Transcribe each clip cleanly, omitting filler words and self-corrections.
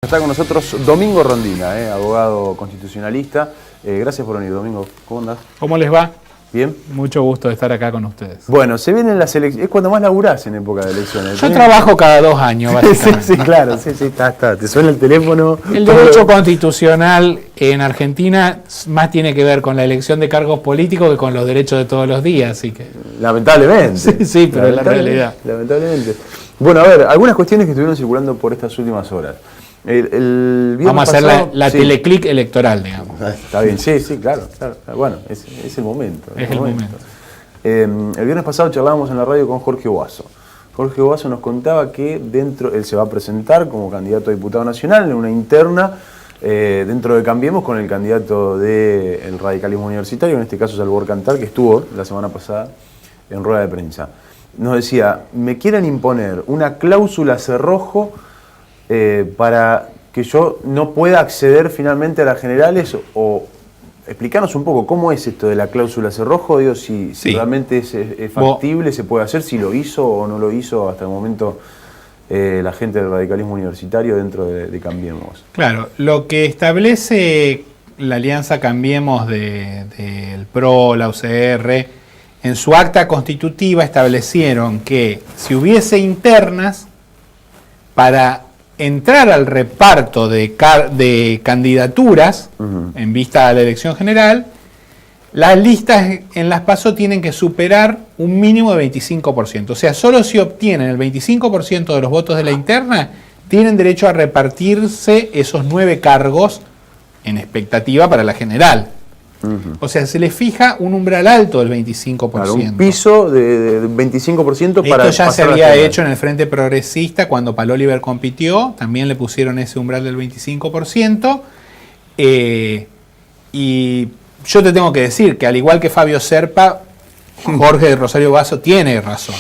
está con nosotros Domingo Rondina, abogado constitucionalista. Gracias por venir, Domingo. ¿Cómo andás? ¿Cómo les va? Bien. Mucho gusto de estar acá con ustedes. Bueno, se vienen las elecciones. Es cuando más laburás en época de elecciones. Yo trabajo cada 2 años, básicamente. Sí, claro, sí, está. Te suena el teléfono. El derecho constitucional en Argentina más tiene que ver con la elección de cargos políticos que con los derechos de todos los días, así que... Lamentablemente. Sí, pero es la realidad. Lamentablemente. Bueno, a ver, algunas cuestiones que estuvieron circulando por estas últimas horas. Vamos a hacer la teleclic electoral, digamos. Está bien, sí, claro. Bueno, es el momento. Es el momento. El viernes pasado charlábamos en la radio con Jorge Boazo. Jorge Boazo nos contaba que él se va a presentar como candidato a diputado nacional en una interna dentro de Cambiemos con el candidato del radicalismo universitario, en este caso Salvador Cantar, que estuvo la semana pasada en rueda de prensa. Nos decía, me quieren imponer una cláusula cerrojo para que yo no pueda acceder finalmente a las generales, o explicarnos un poco cómo es esto de la cláusula cerrojo, digo, si realmente es factible, se puede hacer, si lo hizo o no lo hizo hasta el momento la gente del radicalismo universitario dentro de Cambiemos. Claro, lo que establece la alianza Cambiemos del PRO, la UCR, en su acta constitutiva establecieron que si hubiese internas, para entrar al reparto de candidaturas en vista a la elección general, las listas en las PASO tienen que superar un mínimo de 25%. O sea, solo si obtienen el 25% de los votos de la interna, tienen derecho a repartirse esos 9 cargos en expectativa para la general. O sea, se les fija un umbral alto del 25%. Claro, un piso de 25% para... Esto ya se había hecho en el Frente Progresista cuando Paloliver compitió, también le pusieron ese umbral del 25%. Y yo te tengo que decir que al igual que Fabio Serpa, Jorge de Rosario Boazo tiene razón.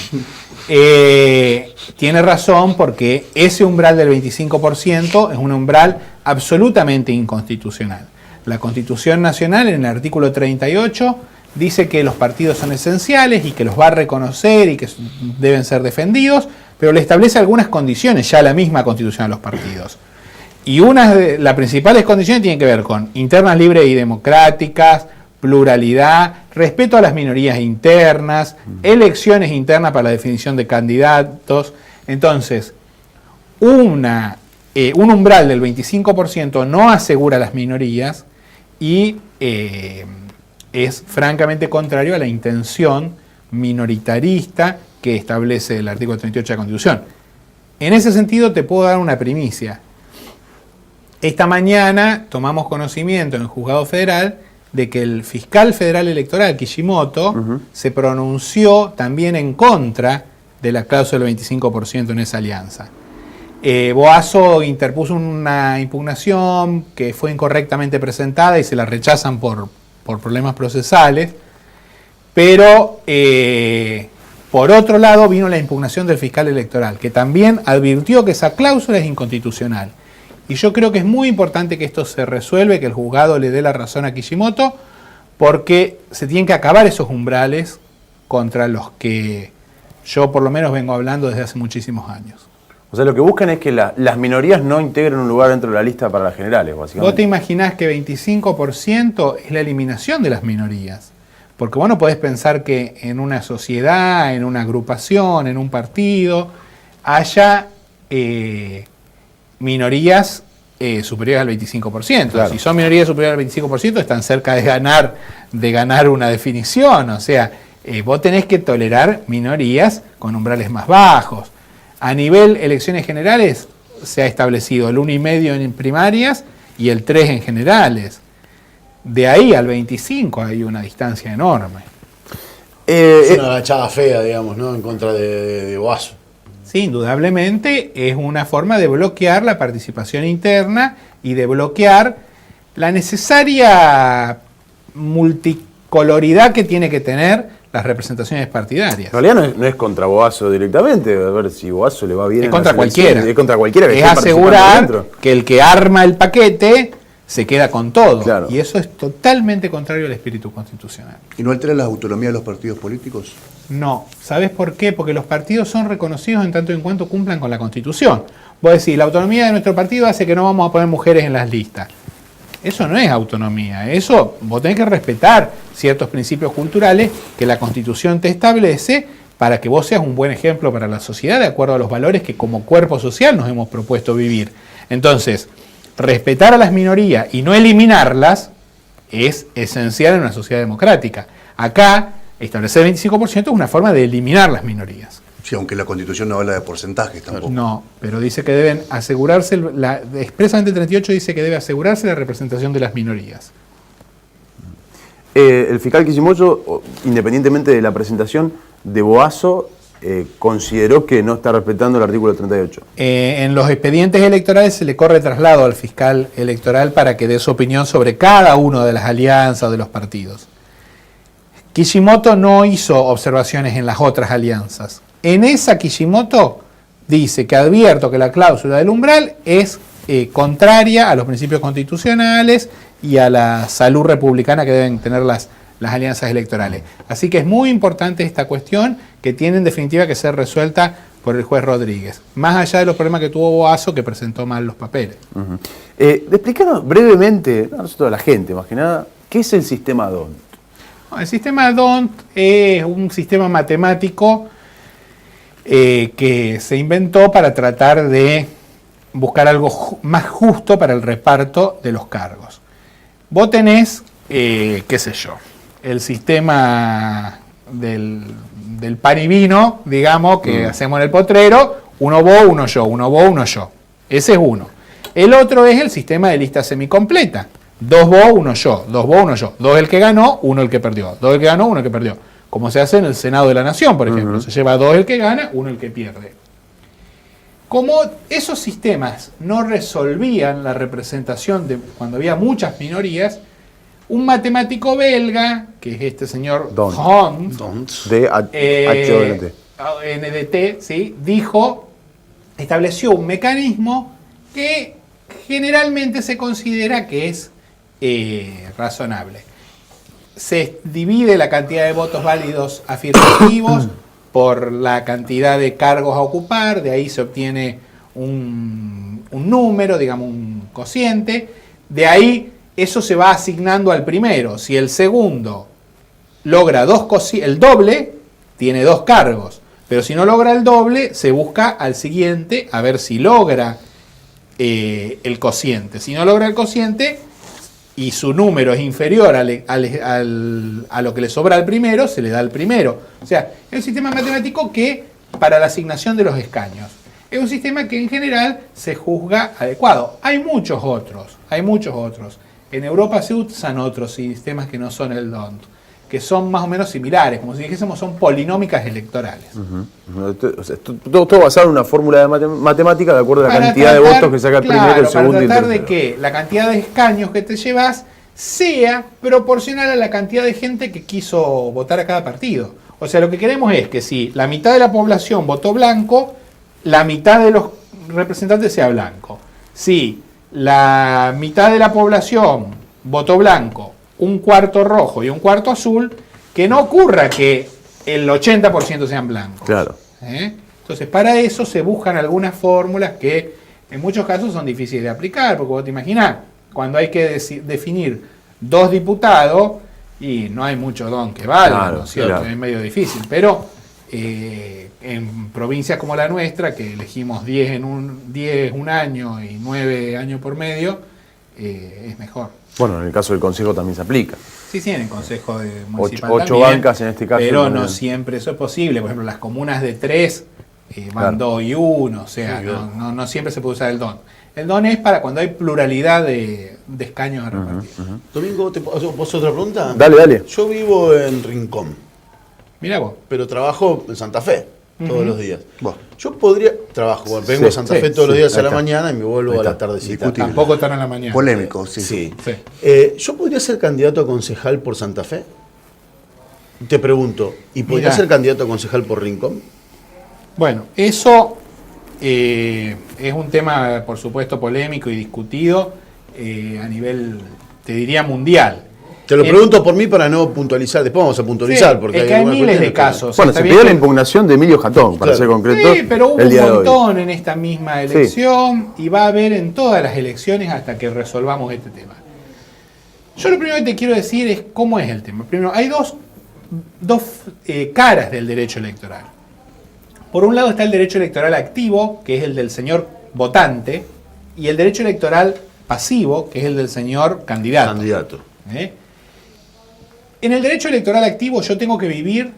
Tiene razón porque ese umbral del 25% es un umbral absolutamente inconstitucional. La Constitución Nacional, en el artículo 38, dice que los partidos son esenciales y que los va a reconocer y que deben ser defendidos, pero le establece algunas condiciones, ya la misma Constitución a los partidos. Y una de las principales condiciones tienen que ver con internas libres y democráticas, pluralidad, respeto a las minorías internas, elecciones internas para la definición de candidatos. Entonces, un umbral del 25% no asegura a las minorías y es francamente contrario a la intención minoritarista que establece el artículo 38 de la Constitución. En ese sentido te puedo dar una primicia. Esta mañana tomamos conocimiento en el Juzgado Federal de que el fiscal federal electoral, Kishimoto, se pronunció también en contra de la cláusula del 25% en esa alianza. Boazo interpuso una impugnación que fue incorrectamente presentada y se la rechazan por problemas procesales, pero por otro lado vino la impugnación del fiscal electoral, que también advirtió que esa cláusula es inconstitucional. Y yo creo que es muy importante que esto se resuelva, que el juzgado le dé la razón a Kishimoto, porque se tienen que acabar esos umbrales contra los que yo por lo menos vengo hablando desde hace muchísimos años. O sea, lo que buscan es que las minorías no integren un lugar dentro de la lista para las generales, básicamente. ¿Vos te imaginás que 25% es la eliminación de las minorías? Porque vos no podés pensar que en una sociedad, en una agrupación, en un partido, haya minorías superiores al 25%. Claro. Si son minorías superiores al 25%, están cerca de ganar una definición. O sea, vos tenés que tolerar minorías con umbrales más bajos. A nivel elecciones generales se ha establecido el 1,5 en primarias y el 3 en generales. De ahí al 25 hay una distancia enorme. Es una agachada fea, digamos, ¿no? En contra de Boazo. Sí, indudablemente es una forma de bloquear la participación interna y de bloquear la necesaria multicoloridad que tiene que tener las representaciones partidarias. En realidad no es contra Boazo directamente, a ver si Boazo le va bien. Es contra cualquiera. Es contra cualquiera. Es asegurar que el que arma el paquete se queda con todo. Claro. Y eso es totalmente contrario al espíritu constitucional. ¿Y no altera la autonomía de los partidos políticos? No. ¿Sabes por qué? Porque los partidos son reconocidos en tanto en cuanto cumplan con la Constitución. Vos decís, la autonomía de nuestro partido hace que no vamos a poner mujeres en las listas. Eso no es autonomía, eso vos tenés que respetar ciertos principios culturales que la Constitución te establece para que vos seas un buen ejemplo para la sociedad de acuerdo a los valores que como cuerpo social nos hemos propuesto vivir. Entonces, respetar a las minorías y no eliminarlas es esencial en una sociedad democrática. Acá, establecer el 25% es una forma de eliminar las minorías. Sí, aunque la Constitución no habla de porcentajes tampoco. No, pero dice que deben asegurarse, expresamente el 38 dice que debe asegurarse la representación de las minorías. El fiscal Kishimoto, independientemente de la presentación de Boazo, consideró que no está respetando el artículo 38. En los expedientes electorales se le corre traslado al fiscal electoral para que dé su opinión sobre cada una de las alianzas de los partidos. Kishimoto no hizo observaciones en las otras alianzas. En esa Kishimoto dice que advierto que la cláusula del umbral es contraria a los principios constitucionales y a la salud republicana que deben tener las alianzas electorales. Así que es muy importante esta cuestión que tiene en definitiva que ser resuelta por el juez Rodríguez, más allá de los problemas que tuvo Boazo, que presentó mal los papeles. Explícanos brevemente, a nosotros, a la gente más que nada, ¿qué es el sistema DONT? El sistema DONT es un sistema matemático que se inventó para tratar de buscar algo más justo para el reparto de los cargos. Vos tenés, qué sé yo, el sistema del pan y vino, digamos, que hacemos en el potrero, uno vos, uno yo, uno vos, uno yo. Ese es uno. El otro es el sistema de lista semicompleta. 2 vos, 1 yo, 2 vos, 1 yo. 2 el que ganó, 1 el que perdió. 2 el que ganó, 1 el que perdió. Como se hace en el Senado de la Nación, por ejemplo. Se lleva 2 el que gana, 1 el que pierde. Como esos sistemas no resolvían la representación de cuando había muchas minorías, un matemático belga, que es este señor Hont, de NDT, ¿sí? Estableció un mecanismo que generalmente se considera que es razonable. Se divide la cantidad de votos válidos afirmativos por la cantidad de cargos a ocupar, de ahí se obtiene un número, digamos un cociente, de ahí eso se va asignando al primero. Si el segundo logra el doble, tiene 2 cargos, pero si no logra el doble, se busca al siguiente a ver si logra el cociente. Si no logra el cociente y su número es inferior a lo que le sobra al primero, se le da al primero. O sea, es un sistema matemático que para la asignación de los escaños es un sistema que en general se juzga adecuado. Hay muchos otros. En Europa se usan otros sistemas que no son el DONT, que son más o menos similares, como si dijésemos son polinómicas electorales. O sea, todo basado en una fórmula de matemática de acuerdo a la cantidad de votos que saca el primero, el segundo y el tercero. Para tratar de que la cantidad de escaños que te llevas sea proporcional a la cantidad de gente que quiso votar a cada partido. O sea, lo que queremos es que si la mitad de la población votó blanco, la mitad de los representantes sea blanco. Si la mitad de la población votó blanco, un cuarto rojo y un cuarto azul, que no ocurra que el 80% sean blancos. Claro. Entonces, para eso se buscan algunas fórmulas que en muchos casos son difíciles de aplicar, porque vos te imaginás, cuando hay que definir 2 diputados, y no hay mucho don que valga, Claro, ¿no es cierto? claro. Es medio difícil, pero en provincias como la nuestra, que elegimos 10 un año y 9 años por medio, es mejor. Bueno, en el caso del Consejo también se aplica. Sí, en el Consejo Municipal 8 también, bancas en este caso. pero también. no siempre eso es posible. Por ejemplo, las comunas de 3 van Claro. 2 y 1, o sea, no siempre se puede usar el DON. El DON es para cuando hay pluralidad de escaños a repartir. Domingo, ¿vos otra pregunta? Dale. Yo vivo en Rincón, Mirá vos. pero trabajo en Santa Fe todos los días. Vos. Yo podría, vengo Sí, a Santa sí, Fe todos los sí, días a ahí la está. mañana y me vuelvo Ahí a la está. tardecita. Discutible. Tampoco están en la mañana. Polémico, sí. Sí. Sí. ¿Yo podría ser candidato a concejal por Santa Fe? Te pregunto, ¿y podría Mirá. ser candidato a concejal por Rincón? Bueno, eso es un tema, por supuesto, polémico y discutido a nivel, te diría, mundial. Te lo pregunto por mí para no puntualizar. Después vamos a puntualizar. Sí, porque es que hay miles de casos. Bueno, se pidió la impugnación de Emilio Jatón, para ser concreto. Sí, pero hubo el día un de hoy. montón en esta misma elección y va a haber en todas las elecciones hasta que resolvamos este tema. Yo lo primero que te quiero decir es cómo es el tema. Primero, hay dos caras del derecho electoral. Por un lado está el derecho electoral activo, que es el del señor votante, y el derecho electoral pasivo, que es el del señor candidato. En el derecho electoral activo yo tengo que vivir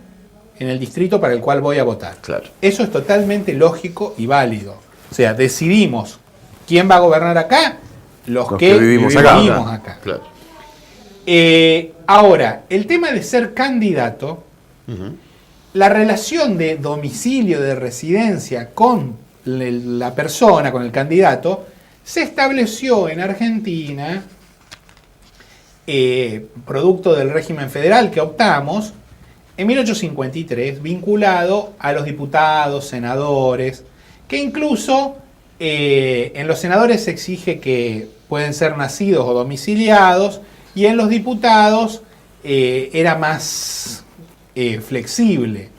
en el distrito para el cual voy a votar. Claro. Eso es totalmente lógico y válido. O sea, decidimos quién va a gobernar acá, los que vivimos acá. Claro. Ahora, el tema de ser candidato, la relación de domicilio, de residencia con la persona, con el candidato, se estableció en Argentina, producto del régimen federal que optamos, en 1853, vinculado a los diputados, senadores, que incluso en los senadores se exige que pueden ser nacidos o domiciliados, y en los diputados era más flexible.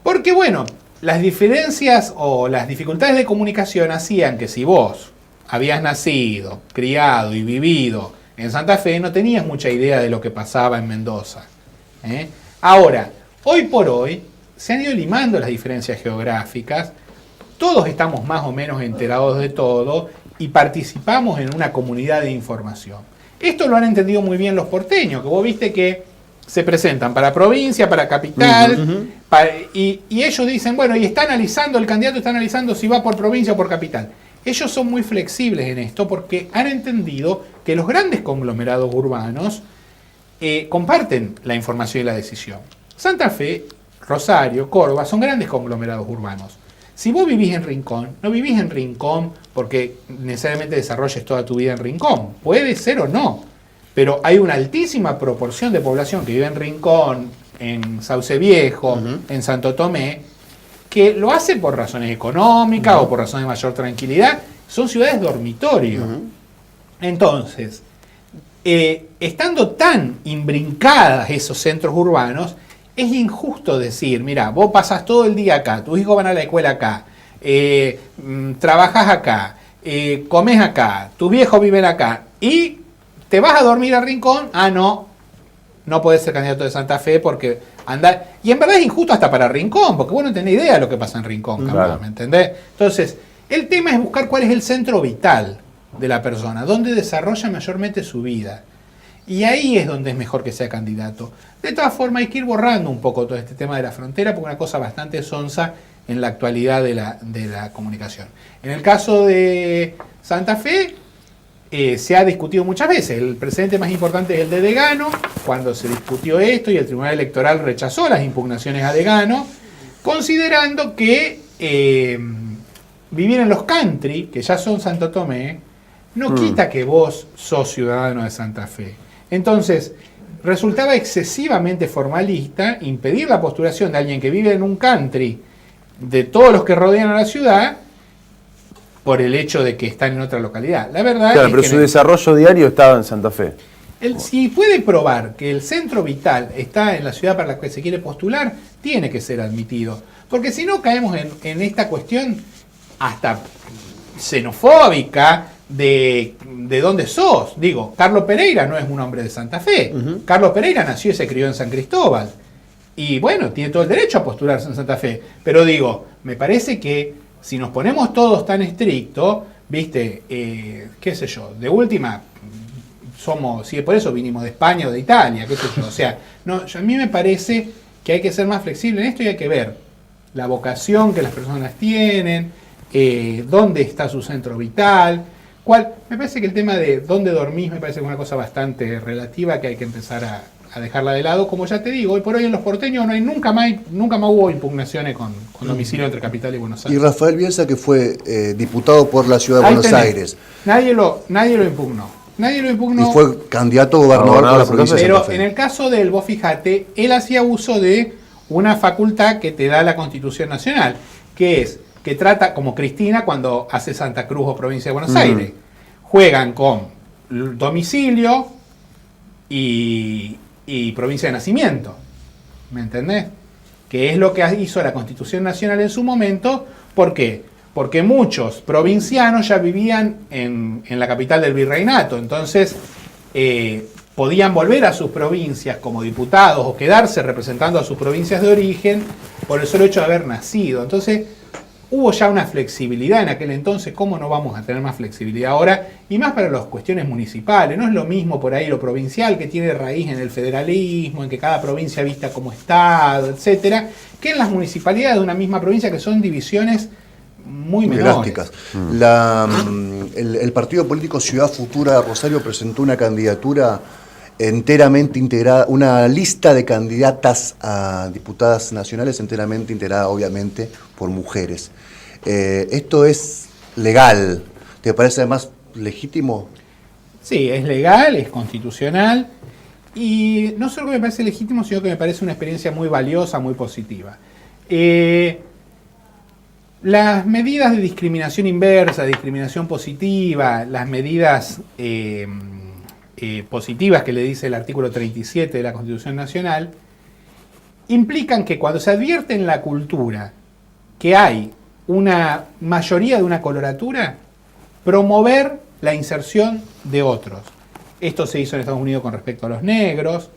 Porque bueno, las diferencias o las dificultades de comunicación hacían que si vos habías nacido, criado y vivido en Santa Fe, no tenías mucha idea de lo que pasaba en Mendoza. Ahora, hoy por hoy, se han ido limando las diferencias geográficas, todos estamos más o menos enterados de todo y participamos en una comunidad de información. Esto lo han entendido muy bien los porteños, que vos viste que se presentan para provincia, para capital, y ellos dicen, bueno, y está analizando, el candidato está analizando si va por provincia o por capital. Ellos son muy flexibles en esto porque han entendido que los grandes conglomerados urbanos comparten la información y la decisión. Santa Fe, Rosario, Córdoba son grandes conglomerados urbanos. Si vos vivís en Rincón, no vivís en Rincón porque necesariamente desarrolles toda tu vida en Rincón. Puede ser o no, pero hay una altísima proporción de población que vive en Rincón, en Sauce Viejo, en Santo Tomé, que lo hace por razones económicas o por razones de mayor tranquilidad. Son ciudades dormitorio. Entonces, estando tan imbrincadas esos centros urbanos, es injusto decir, mira, vos pasás todo el día acá, tus hijos van a la escuela acá, trabajás acá, comés acá, tus viejos viven acá, y te vas a dormir a Rincón, no podés ser candidato de Santa Fe porque andás... Y en verdad es injusto hasta para Rincón, porque vos no tenés idea de lo que pasa en Rincón, claro. ¿me entendés? Entonces, el tema es buscar cuál es el centro vital de la persona, dónde desarrolla mayormente su vida. Y ahí es donde es mejor que sea candidato. De todas formas, hay que ir borrando un poco todo este tema de la frontera, porque es una cosa bastante sonsa en la actualidad de la comunicación. En el caso de Santa Fe, se ha discutido muchas veces. El precedente más importante es el de Degano, cuando se discutió esto y el Tribunal Electoral rechazó las impugnaciones a Degano, considerando que vivir en los country, que ya son Santo Tomé, no quita que vos sos ciudadano de Santa Fe. Entonces, resultaba excesivamente formalista impedir la postulación de alguien que vive en un country de todos los que rodean a la ciudad por el hecho de que están en otra localidad. La verdad claro, es pero que su desarrollo diario estaba en Santa Fe. si puede probar que el centro vital está en la ciudad para la que se quiere postular, tiene que ser admitido. Porque si no caemos en esta cuestión hasta xenofóbica de dónde sos. Digo, Carlos Pereira no es un hombre de Santa Fe. Carlos Pereira nació y se crió en San Cristóbal. Y bueno, tiene todo el derecho a postularse en Santa Fe. Pero digo, me parece que si nos ponemos todos tan estrictos, viste, qué sé yo, de última, somos, si por eso vinimos de España o de Italia, qué sé yo. O sea, no, a mí me parece que hay que ser más flexible en esto y hay que ver la vocación que las personas tienen, dónde está su centro vital. Me parece que el tema de dónde dormís me parece una cosa bastante relativa que hay que empezar a dejarla de lado. Como ya te digo, hoy por hoy en los porteños no hay nunca más hubo impugnaciones con domicilio entre Capital y Buenos Aires. Y Rafael Bielsa, que fue diputado por la ciudad de Buenos Aires. Nadie lo impugnó. Y fue candidato a gobernador de la provincia de Santa Fe. Pero en el caso de él, vos fijate, él hacía uso de una facultad que te da la Constitución Nacional, que es que trata, como Cristina cuando hace Santa Cruz o provincia de Buenos Aires, juegan con domicilio y provincia de nacimiento. ¿Me entendés? Que es lo que hizo la Constitución Nacional en su momento. ¿Por qué? Porque muchos provincianos ya vivían en la capital del virreinato. Entonces, podían volver a sus provincias como diputados o quedarse representando a sus provincias de origen por el solo hecho de haber nacido. Entonces, hubo ya una flexibilidad en aquel entonces. ¿Cómo no vamos a tener más flexibilidad ahora? Y más para las cuestiones municipales. No es lo mismo por ahí lo provincial, que tiene raíz en el federalismo, en que cada provincia vista como estado, etcétera, que en las municipalidades de una misma provincia, que son divisiones muy menores. Elásticas. El partido político Ciudad Futura de Rosario presentó una candidatura enteramente integrada, una lista de candidatas a diputadas nacionales enteramente integrada, obviamente, por mujeres. ¿Esto es legal? ¿Te parece además legítimo? Sí, es legal, es constitucional, y no solo que me parece legítimo, sino que me parece una experiencia muy valiosa, muy positiva. Las medidas de discriminación inversa, discriminación positiva, las medidas positivas que le dice el artículo 37 de la Constitución Nacional, implican que cuando se advierte en la cultura que hay una mayoría de una coloratura, promover la inserción de otros. Esto se hizo en Estados Unidos con respecto a los negros,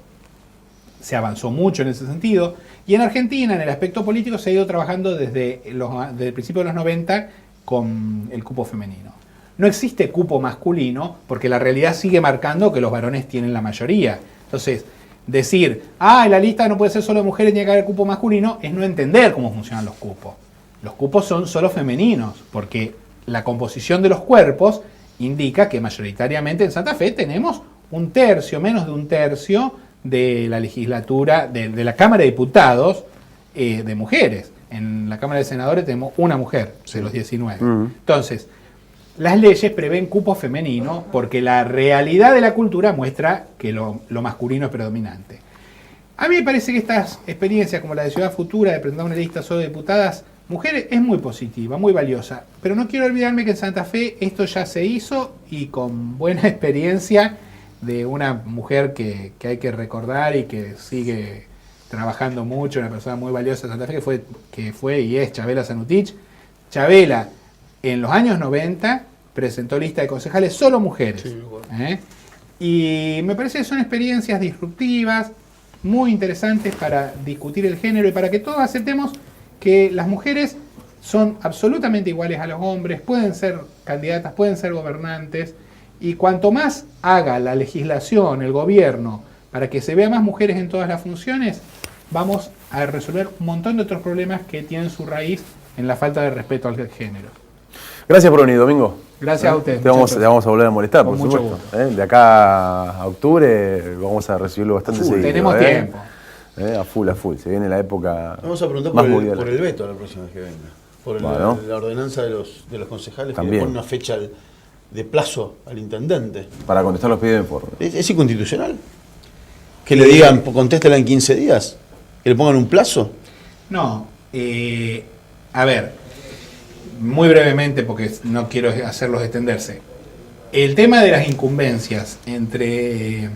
se avanzó mucho en ese sentido, y en Argentina, en el aspecto político, se ha ido trabajando desde el principio de los 90 con el cupo femenino. No existe cupo masculino porque la realidad sigue marcando que los varones tienen la mayoría. Entonces, decir, la lista no puede ser solo de mujeres, tiene que haber cupo masculino, es no entender cómo funcionan los cupos. Los cupos son solo femeninos, porque la composición de los cuerpos indica que mayoritariamente en Santa Fe tenemos un tercio, menos de un tercio de la legislatura, de la Cámara de Diputados de mujeres. En la Cámara de Senadores tenemos una mujer de los 19. Entonces, las leyes prevén cupo femenino porque la realidad de la cultura muestra que lo masculino es predominante. A mí me parece que estas experiencias como la de Ciudad Futura, de presentar una lista solo de diputadas mujeres, es muy positiva, muy valiosa. Pero no quiero olvidarme que en Santa Fe esto ya se hizo y con buena experiencia de una mujer que hay que recordar y que sigue trabajando mucho, una persona muy valiosa de Santa Fe, que fue y es Chabela Zanutich. Chabela, en los años 90, presentó lista de concejales solo mujeres. Sí, bueno. Y me parece que son experiencias disruptivas, muy interesantes para discutir el género y para que todos aceptemos que las mujeres son absolutamente iguales a los hombres, pueden ser candidatas, pueden ser gobernantes, y cuanto más haga la legislación, el gobierno, para que se vea más mujeres en todas las funciones, vamos a resolver un montón de otros problemas que tienen su raíz en la falta de respeto al género. Gracias por venir, Domingo. Gracias a usted. Te vamos a volver a molestar, por mucho supuesto. gusto. De acá a octubre vamos a recibirlo bastante seguido. Tenemos tiempo. A full. Se viene la época. Vamos a preguntar por el veto a la próxima vez que venga. Por la ordenanza de los concejales también, que le pone una fecha de plazo al intendente. Para contestar los pedidos de informe. ¿Es inconstitucional? Que le digan, contéstela en 15 días. Que le pongan un plazo. No. A ver, muy brevemente, porque no quiero hacerlos extenderse. El tema de las incumbencias entre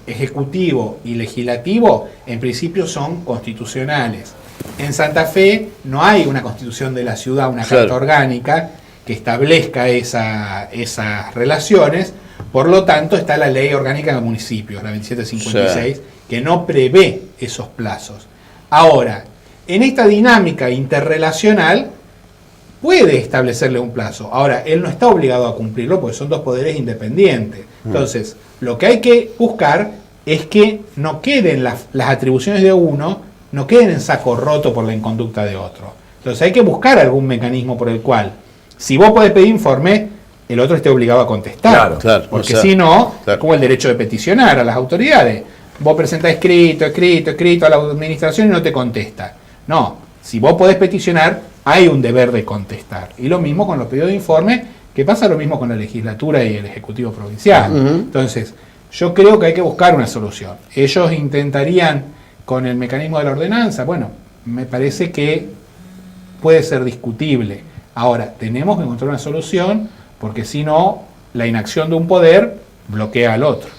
ejecutivo y legislativo, en principio son constitucionales. En Santa Fe no hay una constitución de la ciudad, una carta orgánica que establezca esas relaciones, por lo tanto está la ley orgánica de municipios, la 2756, que no prevé esos plazos. Ahora, en esta dinámica interrelacional puede establecerle un plazo. Ahora, él no está obligado a cumplirlo porque son dos poderes independientes. Entonces, lo que hay que buscar es que no queden las atribuciones de uno, no queden en saco roto por la inconducta de otro. Entonces hay que buscar algún mecanismo por el cual, si vos podés pedir informe, el otro esté obligado a contestar. Claro, porque si no, como el derecho de peticionar a las autoridades. Vos presentás escrito a la administración y no te contesta. No, si vos podés peticionar, hay un deber de contestar. Y lo mismo con los pedidos de informe, que pasa lo mismo con la legislatura y el Ejecutivo Provincial. Entonces, yo creo que hay que buscar una solución. Ellos intentarían con el mecanismo de la ordenanza. Bueno, me parece que puede ser discutible. Ahora, tenemos que encontrar una solución, porque si no, la inacción de un poder bloquea al otro.